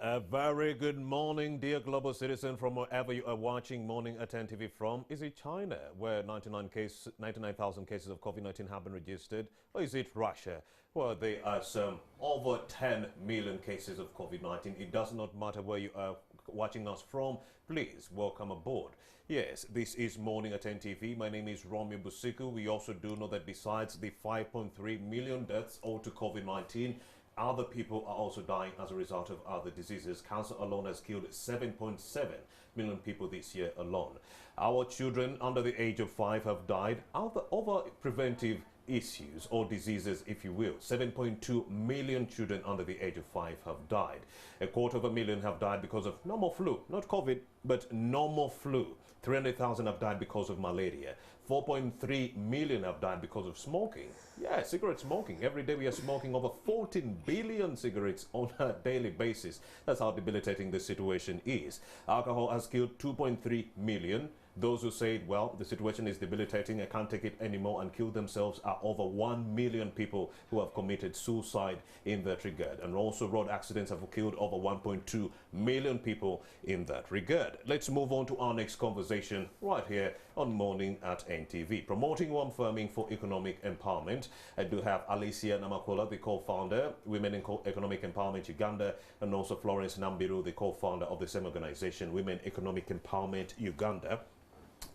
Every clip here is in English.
A very good morning, dear global citizen, from wherever you are watching Morning at 10 TV from. Is it China, where 99,000 cases of COVID-19 have been registered? Or is it Russia, where there are some over 10 million cases of COVID-19? It does not matter where you are watching us from. Please welcome aboard. Yes, this is Morning at 10 TV. My name is Romeo Busiku. We also do know that besides the 5.3 million deaths owed to COVID-19, other people are also dying as a result of other diseases. Cancer alone has killed 7.7 million people this year alone. Our children under the age of 5 have died over preventive issues or diseases, if you will. 7.2 million children under the age of 5 have died. 250,000 have died because of normal flu, not COVID, but normal flu. 300,000 have died because of malaria. 4.3 million have died because of smoking. Yeah, cigarette smoking. Every day we are smoking over 14 billion cigarettes on a daily basis. That's how debilitating the situation is. Alcohol has killed 2.3 million. Those who say, well, the situation is debilitating, I can't take it anymore, and kill themselves are over 1 million people who have committed suicide in that regard. And also road accidents have killed over 1.2 million people in that regard. Let's move on to our next conversation right here on Morning at NTV. Promoting warm farming for economic empowerment. I do have Alicia Namakola, the co-founder, Women in Economic Empowerment Uganda, and also Florence Nambiru, the co-founder of the same organization, Women Economic Empowerment Uganda.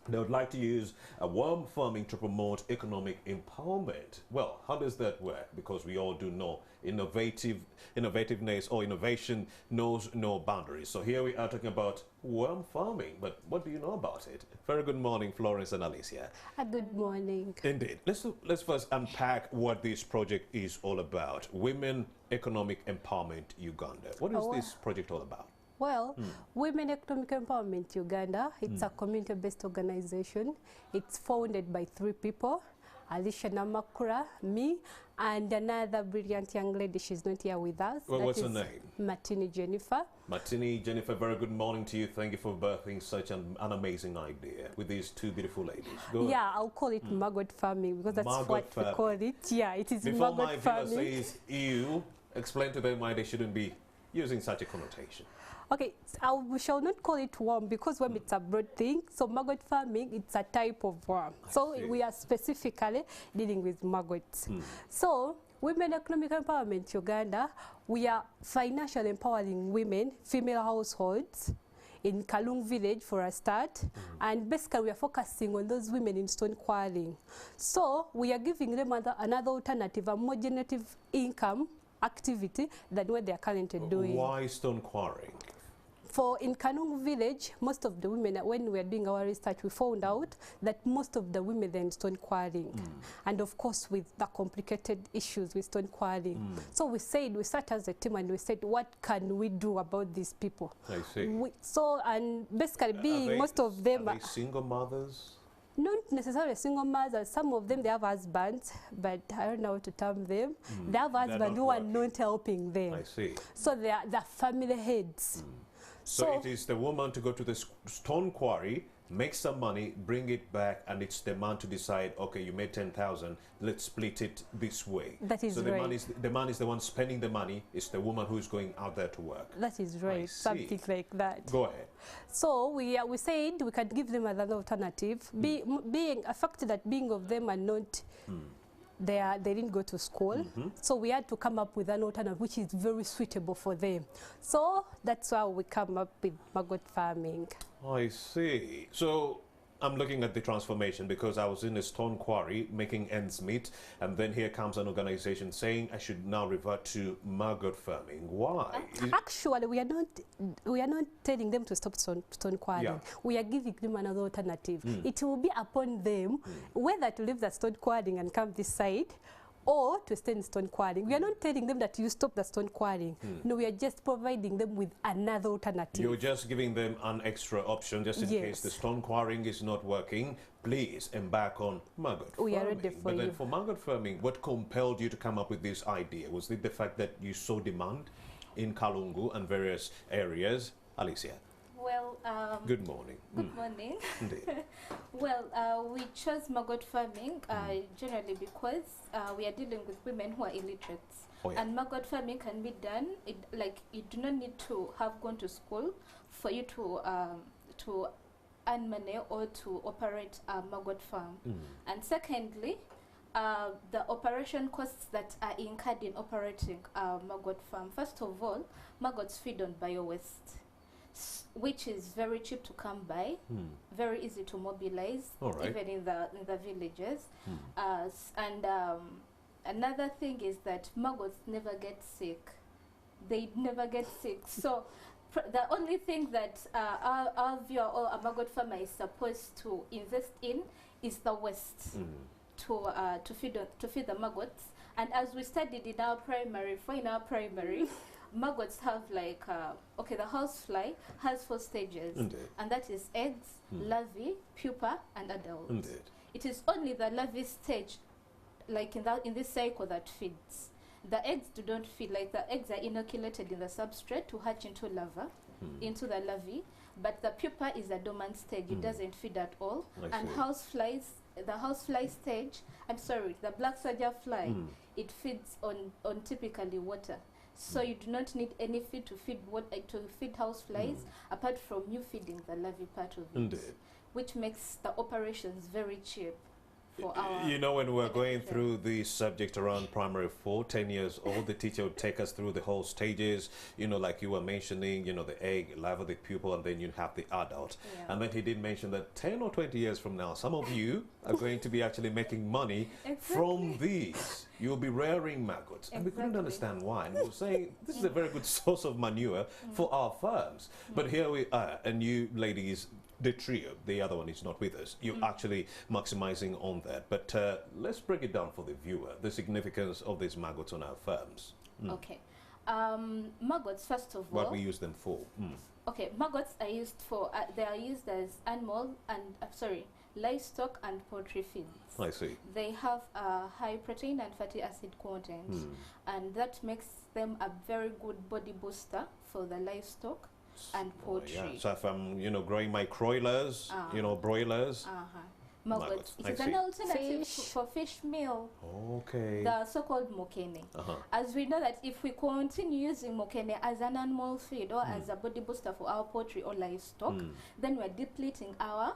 They would like to use a worm farming to promote economic empowerment. Well, how does that work? Because we all do know innovativeness or innovation knows no boundaries. So here we are talking about worm farming. But what do you know about it? Very good morning, Florence and Alicia. Good morning. Indeed. Let's first unpack what this project is all about. Women Economic Empowerment Uganda. What is this project all about? Well, Women Economic Empowerment Uganda, it's a community-based organization. It's founded by 3 people, Alicia Namakura, me, and another brilliant young lady. She's not here with us. Well, what's her name? Martini Jennifer. Martini Jennifer, very good morning to you. Thank you for birthing such an amazing idea with these 2 beautiful ladies. Yeah, I'll call it maggot farming because that's what we call it. Yeah, it is Before maggot farming. Before my viewer says ew, explain to them why they shouldn't be using such a connotation. Okay, we shall not call it worm because worm it's a broad thing. So maggot farming, it's a type of worm. So we are specifically dealing with maggots. So Women Economic Empowerment Uganda, we are financially empowering women, female households in Kalung village for a start. And basically we are focusing on those women in stone quarrying. So we are giving them another alternative, a more generative income activity than what they are currently doing. Why stone quarrying? For in Kanungu village, most of the women, when we were doing our research, we found out that most of the women are in stone quarrying. And of course, with the complicated issues with stone quarrying. So we sat as a team and we said, what can we do about these people? I see. And basically being most of them are they single mothers? Not necessarily single mothers. Some of them, they have husbands, but I don't know how to term them. They have husbands who are not helping them. I see. So they are the family heads. So it is the woman to go to the stone quarry, make some money, bring it back, and it's the man to decide, okay, you made 10,000, let's split it this way. That is so right. The man is the one spending the money, it's the woman who is going out there to work. That is right, something like that. Go ahead. So we said we can give them another alternative, being a factor that being of them are not... They didn't go to school, so we had to come up with an alternative which is very suitable for them. So that's why we come up with maggot farming. I see. So I'm looking at the transformation because I was in a stone quarry making ends meet, and then here comes an organization saying I should now revert to maggot farming. Why? Actually, we are not telling them to stop stone quarrying. Yeah. We are giving them another alternative. It will be upon them whether to leave the stone quarrying and come this side, or to stay in stone quarrying. We are not telling them that you stop the stone quarrying. No, we are just providing them with another alternative. You're just giving them an extra option just in case the stone quarrying is not working. Please embark on maggot farming. We are ready for But then you. for maggot farming, what compelled you to come up with this idea? Was it the fact that you saw demand in Kalungu and various areas? Alicia? Well, Hello. Good morning. Good morning. Indeed. Well, we chose maggot farming generally because we are dealing with women who are illiterate. Oh, yeah. And maggot farming can be done, like you do not need to have gone to school for you to earn money or to operate a maggot farm. And secondly, the operation costs that are incurred in operating a maggot farm. First of all, maggots feed on bio-waste, which is very cheap to come by, very easy to mobilize, even in the villages. Another thing is that maggots never get sick. They never get sick. So the only thing that our viewer or a maggot farmer is supposed to invest in is the waste to feed the maggots. And as we studied in our primary, maggots have like, the housefly has 4 stages. Indeed. And that is eggs, larvae, pupa, and adult. Indeed. It is only the larvae stage, like in this cycle, that feeds. The eggs don't feed, like the eggs are inoculated in the substrate to hatch into larva, into the larvae. But the pupa is a dormant stage, it doesn't feed at all. And the housefly stage, the black soldier fly, it feeds on typically water. So you do not need any feed to feed houseflies apart from you feeding the larvae part of it, which makes the operations very cheap. You know, when we're going through the subject around primary 4, 10 years old, the teacher would take us through the whole stages, you know, like you were mentioning, you know, the egg, larva, the pupil, and then you have the adult. Yeah. And then he did mention that 10 or 20 years from now, some of you are going to be actually making money from these. You'll be rearing maggots. And we couldn't understand why. And we were saying, this is a very good source of manure for our farms. But here we are, and you ladies, the trio, the other one is not with us. You're actually maximizing on that. But let's break it down for the viewer, the significance of these maggots on our farms. Okay. Maggots, first of all. What we use them for. Okay, maggots are used for, they are used as animal and, livestock and poultry feeds. I see. They have a high protein and fatty acid content. And that makes them a very good body booster for the livestock and poultry. Yeah. So if I'm, you know, growing my broilers, maggots. It is an alternative for fish meal. Okay. The so-called mokene. As we know that if we continue using mokene as an animal feed or as a body booster for our poultry or livestock, then we're depleting our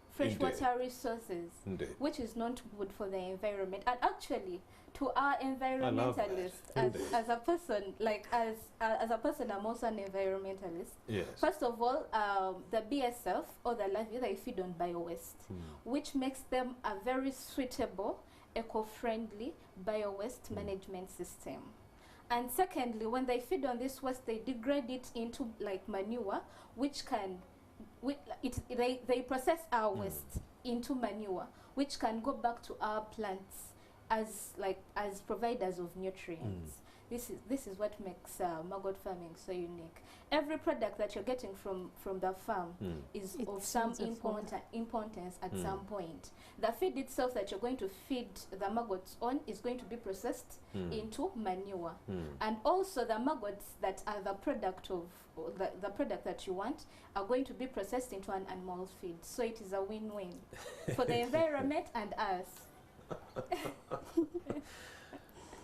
freshwater resources, which is not good for the environment. And actually, to our environmentalists, as a person, as a person, I'm also an environmentalist. Yes. First of all, the BSF or the larvae, they feed on bio-waste, which makes them a very suitable, eco-friendly bio-waste management system. And secondly, when they feed on this waste, they degrade it into like manure, which can they process our waste into manure, which can go back to our plants as providers of nutrients. This is what makes maggot farming so unique. Every product that you're getting from the farm is of some importance at some point. The feed itself that you're going to feed the maggots on is going to be processed into manure. And also the maggots that are the product of the product that you want are going to be processed into an animal feed. So it is a win-win for the environment and us.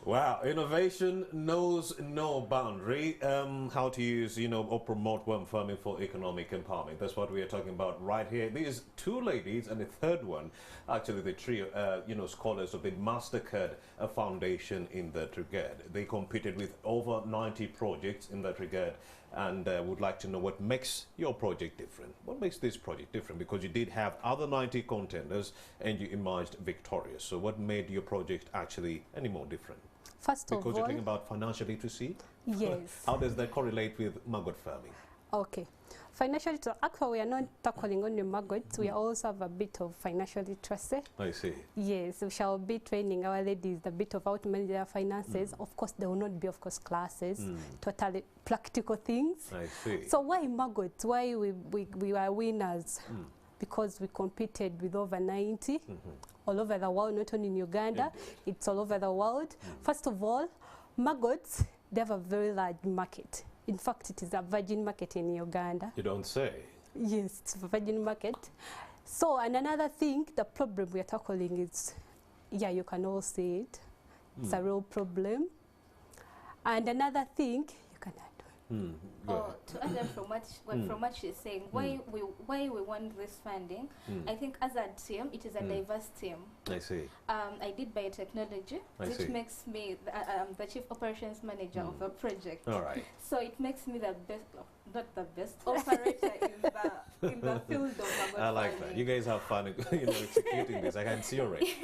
Wow, innovation knows no boundary. How to use, you know, or promote worm farming for economic empowerment. That's what we are talking about right here. These 2 ladies and the third one, actually the trio, you know, scholars of the Mastercard Foundation in that regard. They competed with over 90 projects in that regard, and would like to know what makes your project different. What makes this project different? Because you did have other 90 contenders and you emerged victorious. So what made your project actually any more different? First of all, because you're talking about financial literacy? Yes. How does that correlate with maggot farming? Okay. Financial literacy, actually we are not tackling only maggots, we also have a bit of financial literacy. I see. Yes, we shall be training our ladies a bit of how to manage their finances. Of course, there will not be, of course, classes, totally practical things. I see. So why maggots? Why we were winners? Because we competed with over 90 all over the world, not only in Uganda, it's all over the world. First of all, maggots, they have a very large market. In fact, it is a virgin market in Uganda. You don't say. Yes, it's a virgin market. So, and another thing, the problem we are tackling is, yeah, you can all see it. It's a real problem. And another thing, you can add. To add on from what she's saying, why we want this funding, I think as a team, it is a diverse team. I see. I did biotechnology, which makes me the chief operations manager of a project. All right. So it makes me the best, not the best operator in the field of maggot I like farming. that. You guys have fun, executing this. I can see already.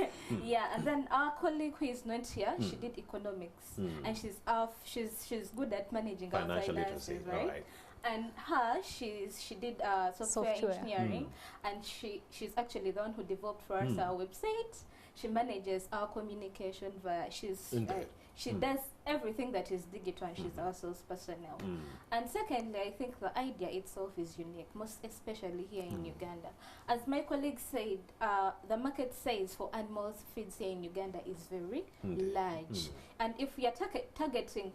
Yeah, and then our colleague who is not here, she did economics, and she's good at managing our Financial finances, literacy, right? right. And she did software engineering, and she's actually the one who developed for us our website. She manages our communication via she does everything that is digital, and she's our sales personnel. And secondly, I think the idea itself is unique, most especially here in Uganda. As my colleague said, the market size for animal feeds here in Uganda is very large. And if we are targeting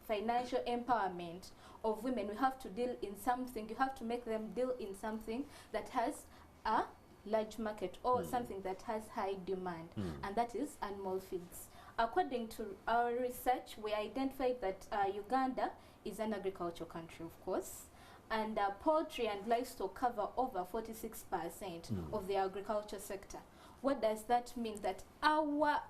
financial empowerment of women, we have to deal in something, you have to make them deal in something that has a large market or something that has high demand, and that is animal feeds. According to our research, we identified that Uganda is an agricultural country, of course, and poultry and livestock cover over 46% of the agriculture sector. What does that mean? That our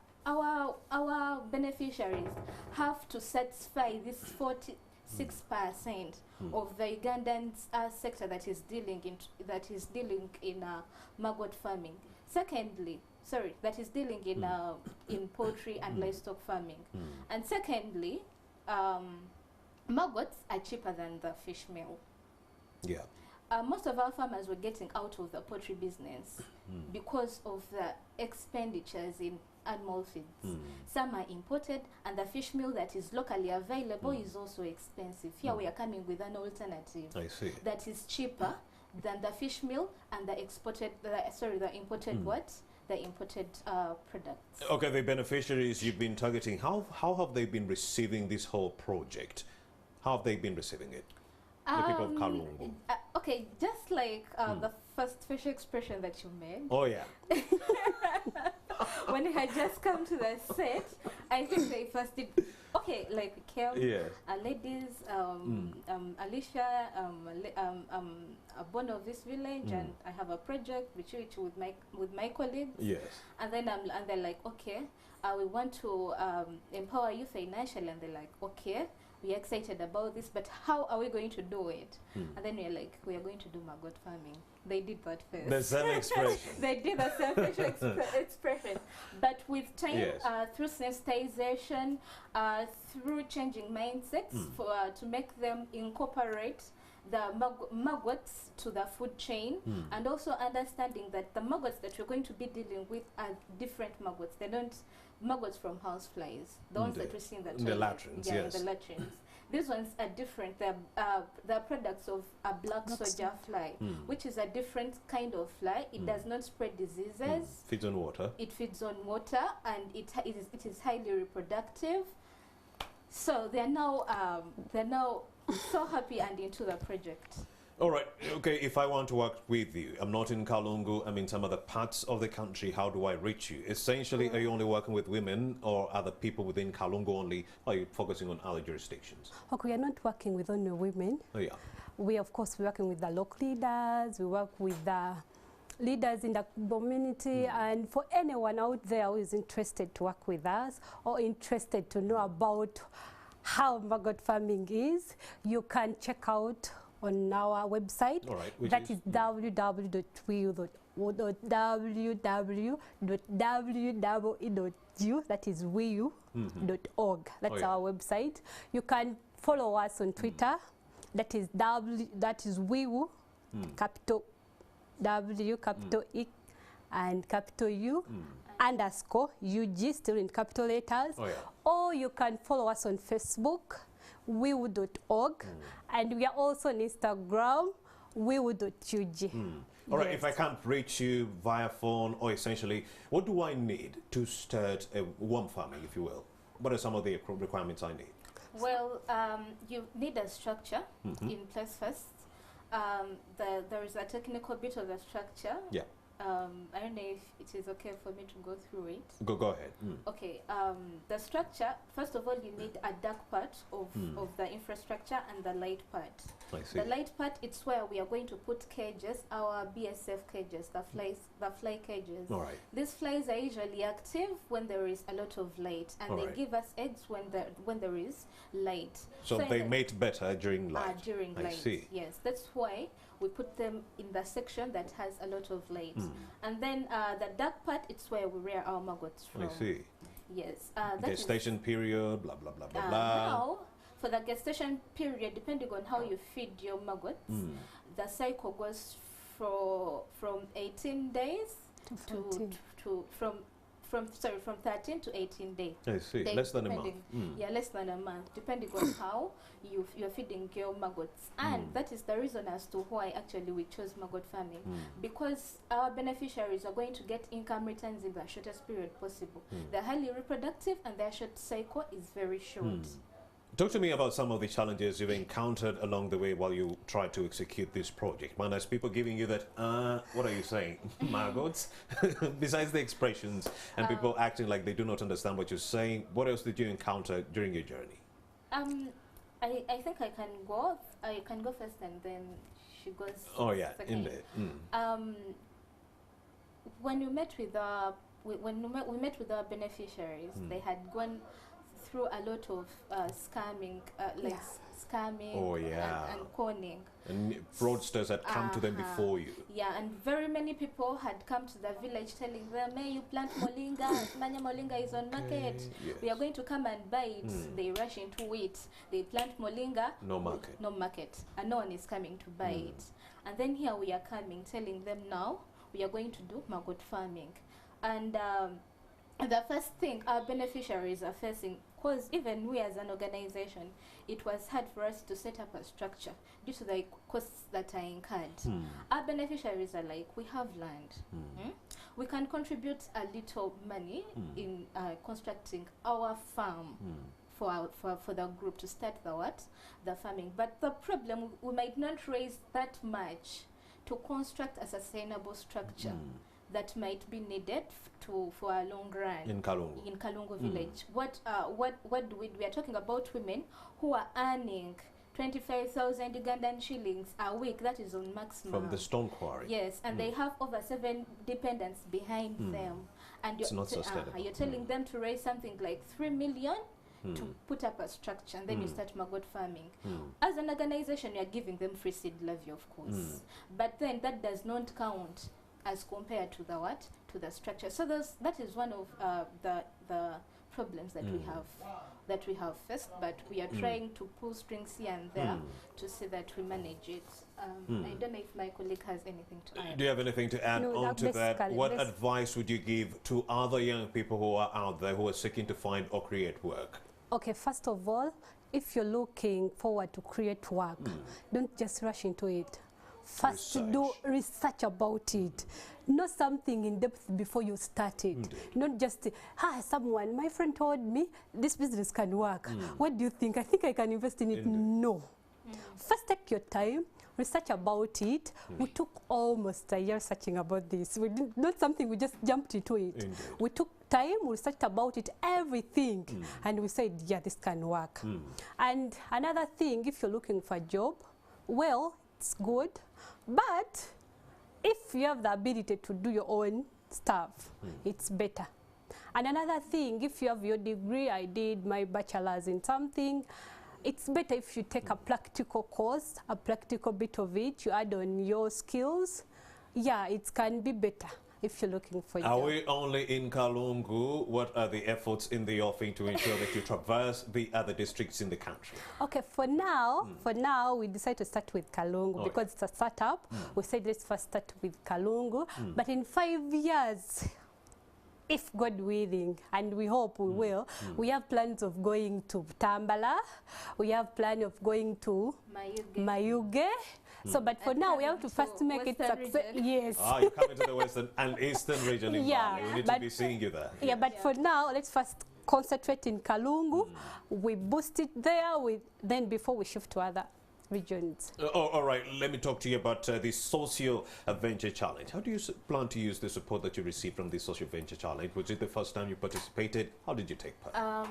beneficiaries have to satisfy this 46% of the Ugandan sector that is dealing in maggot farming. Secondly, that is dealing in poultry and livestock farming. And secondly, maggots are cheaper than the fish meal. Yeah. Most of our farmers were getting out of the poultry business because of the expenditures in animal feeds. Some are imported, and the fish meal that is locally available is also expensive. Here we are coming with an alternative that is cheaper than the fish meal and the imported the imported products. Okay, the beneficiaries you've been targeting, how have they been receiving this whole project? How have they been receiving it? The people of Kalungu. Okay, just like the first facial expression that you made. Oh yeah. When you had just come to the set, I think they first did. Okay, like we came, ladies, Alicia, born of this village, and I have a project which with my colleagues. Yes. And then and they're like, okay, we want to empower you financially, and they're like, okay, we're excited about this, but how are we going to do it? And then we're like, we are going to do maggot farming. They did that first. The same expression. They did the same facial expression. But with time, through sensitization, through changing mindsets to make them incorporate the maggots to the food chain, and also understanding that the maggots that we're going to be dealing with are different maggots. They don't maggots from houseflies, the ones that we see in the latrines. The latrines. These ones are different. They're products of a black soldier fly, which is a different kind of fly. It does not spread diseases. Feeds on water. It feeds on water, and it is highly reproductive. So they're now so happy and into the project. All right. Okay. If I want to work with you, I'm not in Kalungu. I'm in some other parts of the country. How do I reach you? Essentially, are you only working with women, or other people within Kalungu only? Or are you focusing on other jurisdictions? Okay, we are not working with only women. Oh yeah. We of course working with the local leaders. We work with the leaders in the community, and for anyone out there who is interested to work with us or interested to know about how maggot farming is, you can check out on our website. All right, that is www.wiu.org. That is wiu.org. That's our website. You can follow us on Twitter. That is wiu, capital W, capital E, and capital U, underscore UG, still in capital letters. Or you can follow us on Facebook, wiu.org, and we are also on Instagram, wiu.ug. All right, if I can't reach you via phone, or essentially, what do I need to start a worm farming, if you will? What are some of the requirements I need? Well, you need a structure in place first. There is a technical bit of the structure. Yeah. I don't know if it is okay for me to go through it. Go ahead. Okay. The structure, first of all, you need a dark part of the infrastructure and the light part. I see. The light part, it's where we are going to put cages, our BSF cages, the fly cages. All right. These flies are usually active when there is a lot of light, and they give us eggs when there is light. So they mate better during light. During light. I see. Yes, that's why we put them in the section that has a lot of light. And then the dark part, it's where we rear our maggots from. I see. Yes. Gestation period, blah, blah, blah, blah, blah. Now, for the gestation period, depending on how you feed your maggots, the cycle goes from 18 days from 13 to 18 days. I see. Less than a month. Yeah, less than a month, depending on how you're feeding your maggots. And that is the reason as to why actually we chose maggot farming, because our beneficiaries are going to get income returns in the shortest period possible. They're highly reproductive and their short cycle is very short. Talk to me about some of the challenges you've encountered along the way while you try to execute this project. Man, as people giving you that, what are you saying, maggots? Besides the expressions and people acting like they do not understand what you're saying, what else did you encounter during your journey? I think I can go first and then she goes second. Indeed. When we met with our beneficiaries, they had gone through a lot of scamming, scamming and conning. And fraudsters had come to them before you. Yeah, and very many people had come to the village telling them, hey, you plant moringa, Manya moringa is on market. Yes. We are going to come and buy it. They rush into it. They plant moringa. No market. No market. And no one is coming to buy it. And then here we are coming, telling them now we are going to do maggot farming. And the first thing our beneficiaries are facing, because even we as an organization, it was hard for us to set up a structure due to the costs that are incurred. Our beneficiaries are like, we have land. We can contribute a little money in constructing our farm for the group to start the farming. But the problem, we might not raise that much to construct a sustainable structure that might be needed for a long run in Kalungu village. What do we are talking about women who are earning 25,000 Ugandan shillings a week. That is on maximum. From the stone quarry. Yes, and they have over 7 dependents behind them. And it's not sustainable. You're telling them to raise something like 3 million to put up a structure, and then you start maggot farming. As an organization, you are giving them free seed levy, of course. But then that does not count as compared to the structure. So that is one of the problems that we have faced, but we are trying to pull strings here and there to see that we manage it. I don't know if my colleague has anything to add. Do you have anything to add on to that? What advice would you give to other young people who are out there who are seeking to find or create work? Okay, first of all, if you're looking forward to create work, don't just rush into it. First, do research about it. Know something in depth before you start it. Not just, someone, my friend told me this business can work. What do you think? I think I can invest in it. No. First, take your time, research about it. We took almost a year searching about this. We didn't, not something we just jumped into it. We took time, we researched about it, everything, and we said, yeah, this can work. And another thing, if you're looking for a job, well, it's good, but if you have the ability to do your own stuff, it's better. And another thing, if you have your degree, I did my bachelor's in something, it's better if you take a practical course, a practical bit of it, you add on your skills. Yeah, it can be better if you're looking for a job. Are we only in Kalungu? What are the efforts in the offing to ensure that you traverse the other districts in the country? Okay, for now, we decided to start with Kalungu because it's a startup. We said let's first start with Kalungu. But in 5 years, if God willing, and we hope we will, we have plans of going to Tambala. We have plans of going to Mayuge. So, but for now, we have to first make it success. Yes. You're coming to the Western and Eastern region in Mali. We need to be seeing you there. Yeah, but for now, let's first concentrate in Kalungu. We boost it there. Then before we shift to other regions. All right, let me talk to you about the Social Venture Challenge. How do you plan to use the support that you received from the Social Venture Challenge? Was it the first time you participated? How did you take part?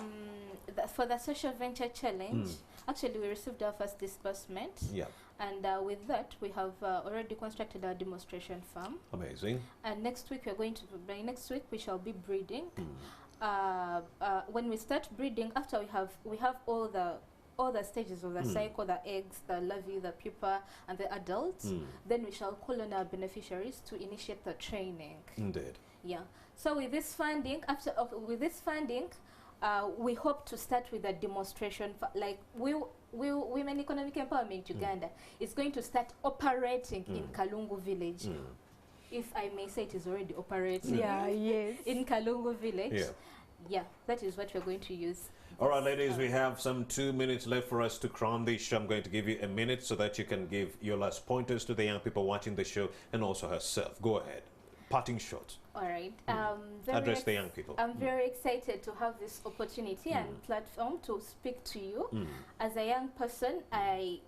For the Social Venture Challenge, actually we received our first disbursement. Yeah. And with that, we have already constructed our demonstration farm. Amazing. And next week, by next week, we shall be breeding. When we start breeding, after we have all the stages of the cycle, the eggs, the larvae, the pupa, and the adults, then we shall call on our beneficiaries to initiate the training. Indeed. Yeah. So with this funding, we hope to start with a demonstration, like Women Economic Empowerment Uganda is going to start operating in Kalungu village. If I may say, it is already operating. Yeah, yes. In Kalungu village. Yeah, that is what we're going to use. All right, ladies, we have some 2 minutes left for us to crown this show. I'm going to give you a minute so that you can give your last pointers to the young people watching the show and also herself. Go ahead. Parting shots. All right. Address the young people. I'm very excited to have this opportunity and platform to speak to you. As a young person, I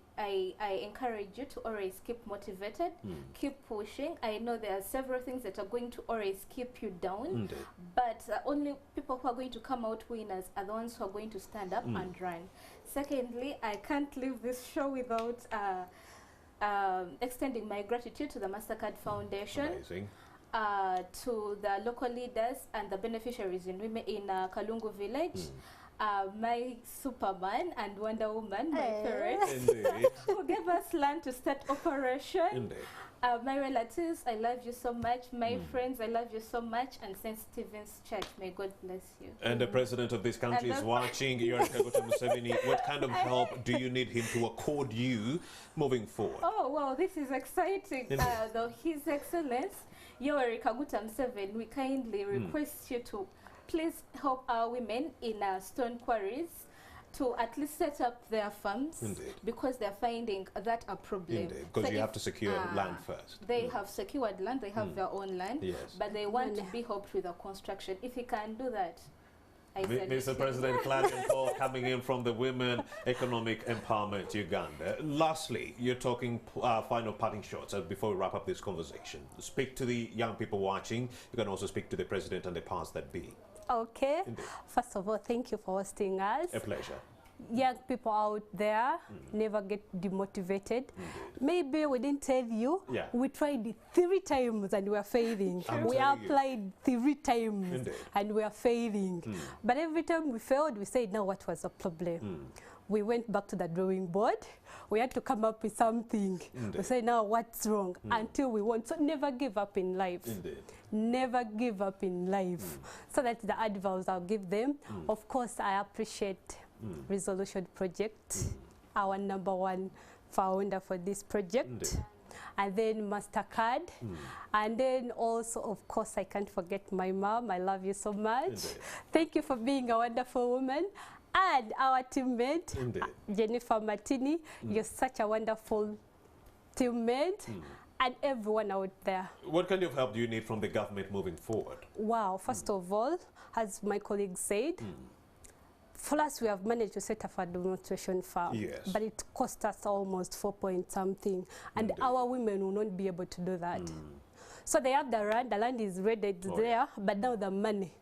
encourage you to always keep motivated, keep pushing. I know there are several things that are going to always keep you down, but only people who are going to come out winners are the ones who are going to stand up and run. Secondly, I can't leave this show without extending my gratitude to the MasterCard Foundation. Amazing. To the local leaders and the beneficiaries in Kalungu village. My Superman and Wonder Woman, my parents, who gave us land to start operation. Indeed. My relatives, I love you so much. My friends, I love you so much. And St. Stephen's Church, may God bless you. And the president of this country is watching. Yoweri Kaguta Museveni. What kind of help do you need him to accord you moving forward? Oh, wow, this is exciting. Though His Excellence, Yoweri Kaguta Museveni, we kindly request you to please help our women in stone quarries to at least set up their farms. Indeed. Because they're finding that a problem. Indeed, because you have to secure land first. They have secured land, they have their own land, yes, but they want to be helped with the construction. If you can do that, Mr. President Claudian Paul coming in from the Women Economic Empowerment Uganda. Lastly, you're talking final parting shots before we wrap up this conversation. Speak to the young people watching. You can also speak to the president and the powers that be. Okay. Indeed. First of all, thank you for hosting us. A pleasure. Young people out there, never get demotivated. Maybe we didn't tell you, we tried 3 times and we are failing. We applied 3 times and we are failing. But every time we failed, we said, now what was the problem? We went back to the drawing board. We had to come up with something. We said, now what's wrong? Until we won. So never give up in life. Never give up in life. So that's the advice I'll give them. Of course, I appreciate Resolution Project, our #1 founder for this project, and then MasterCard, and then also, of course, I can't forget my mom. I love you so much. Thank you for being a wonderful woman. And our teammate, Jennifer Martini, you're such a wonderful teammate. And everyone out there. What kind of help do you need from the government moving forward? Wow, first of all, as my colleague said, for us, we have managed to set up a demonstration farm, but it cost us almost 4 point something, and our women will not be able to do that. So they have the land is ready, it's there, but now the money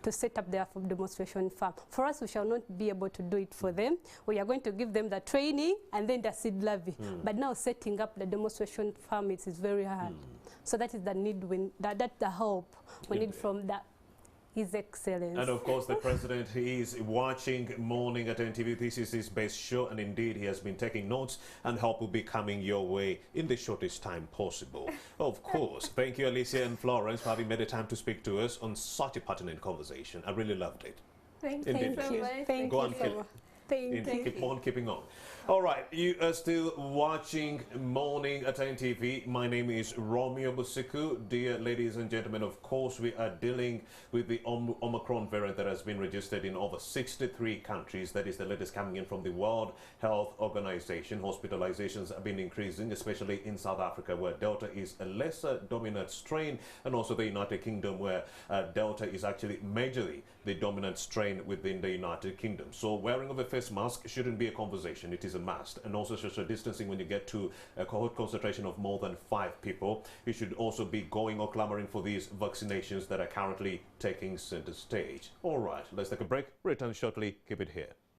to set up their demonstration farm. For us, we shall not be able to do it for them. We are going to give them the training and then the seed levy. But now setting up the demonstration farm is very hard. So that is the need, that's the help we need from His Excellency. And of course, the president, he is watching Morning at NTV. This is his best show, and indeed, he has been taking notes, and help will be coming your way in the shortest time possible. Of course. Thank you, Alicia and Florence, for having made the time to speak to us on such a pertinent conversation. I really loved it. Thank you so much. Thank you. Keep on keeping on. All right, you are still watching Morning at NTV. My name is Romeo Busiku. Dear ladies and gentlemen, of course, we are dealing with the Omicron variant that has been registered in over 63 countries. That is the latest coming in from the World Health Organization. Hospitalizations have been increasing, especially in South Africa, where Delta is a lesser dominant strain, and also the United Kingdom, where Delta is actually majorly the dominant strain within the United Kingdom. So wearing of a face face mask shouldn't be a conversation, it is a must. And also social distancing when you get to a cohort concentration of more than 5 people. You should also be going or clamoring for these vaccinations that are currently taking center stage. All right, let's take a break. Return shortly. Keep it here.